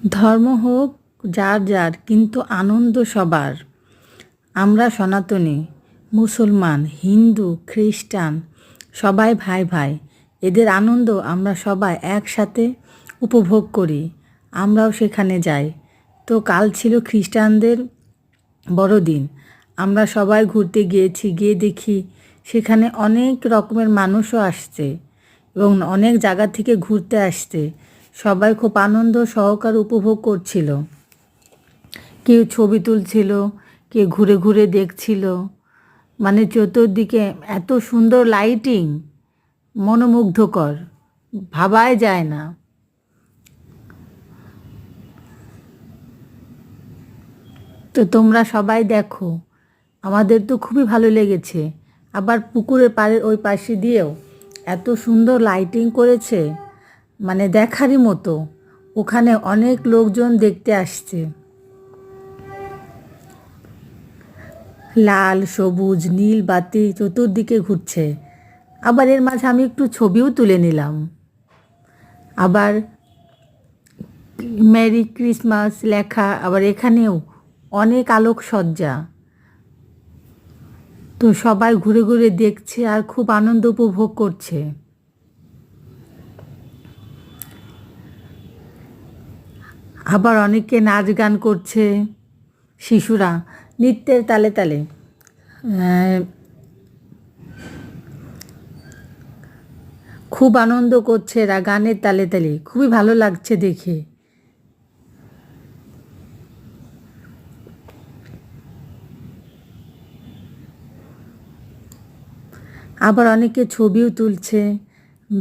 ধর্ম হোক যার যার, কিন্তু আনন্দ সবার। আমরা সনাতনী, মুসলমান, হিন্দু, খ্রিস্টান সবাই ভাই ভাই। এদের আনন্দ আমরা সবাই একসাথে উপভোগ করি। আমরাও সেখানে যাই। তো কাল ছিল খ্রিস্টানদের বড়দিন। আমরা সবাই ঘুরতে গিয়েছি, গিয়ে দেখি সেখানে অনেক রকমের মানুষও আসছে এবং অনেক জায়গা থেকে ঘুরতে আসছে। সবাই খুব আনন্দ সহকারে উপভোগ করছিল। কেউ ছবি তুলছিল, কেউ ঘুরে ঘুরে দেখছিল। মানে চতুর্দিকে এত সুন্দর লাইটিং, মনোমুগ্ধকর, ভাবাই যায় না। তো তোমরা সবাই দেখো, আমাদের তো খুবই ভালো লেগেছে। আবার পুকুরের পাড়ের ওই পাশে দিয়েও এত সুন্দর লাইটিং করেছে, মানে দেখারই মতো। ওখানে অনেক লোকজন দেখতে আসছে। লাল, সবুজ, নীল বাতি চতুর্দিকে ঘুরছে। আবার এর মাঝে আমি একটু ছবিও তুলে নিলাম। আবার মেরি ক্রিসমাস লেখা, আবার এখানেও অনেক আলোকসজ্জা। তো সবাই ঘুরে ঘুরে দেখছে আর খুব আনন্দ উপভোগ করছে। আবার অনেকে নাচ গান করছে, শিশুরা নৃত্যের তালে তালে খুব আনন্দ করছে এরা, গানের তালে তালে। খুবই ভালো লাগছে দেখে। আবার অনেকে ছবিও তুলছে,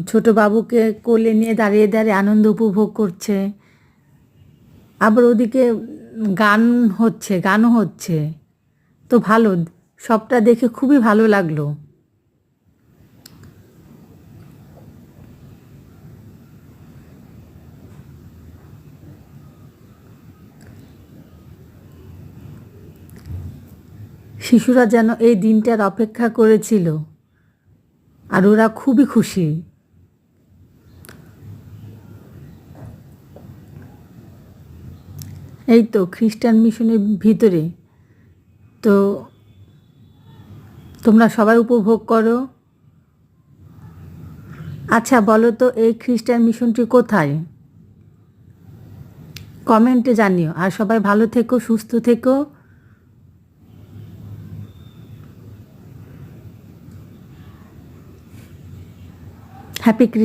ছোট বাবুকে কোলে নিয়ে দাঁড়িয়ে দাঁড়িয়ে আনন্দ উপভোগ করছে। আবার ওদিকে গানও হচ্ছে। তো ভালো, সবটা দেখে খুবই ভালো লাগলো। শিশুরা যেন এই দিনটার অপেক্ষা করেছিল, আর ওরা খুবই খুশি। এই তো খ্রিস্টান মিশনের ভিতরে। তো তোমরা সবাই উপভোগ করো। আচ্ছা বলো তো, এই খ্রিস্টান মিশনটি কোথায়? কমেন্টে জানিও। আর সবাই ভালো থেকো, সুস্থ থেকো। Happy Christmas.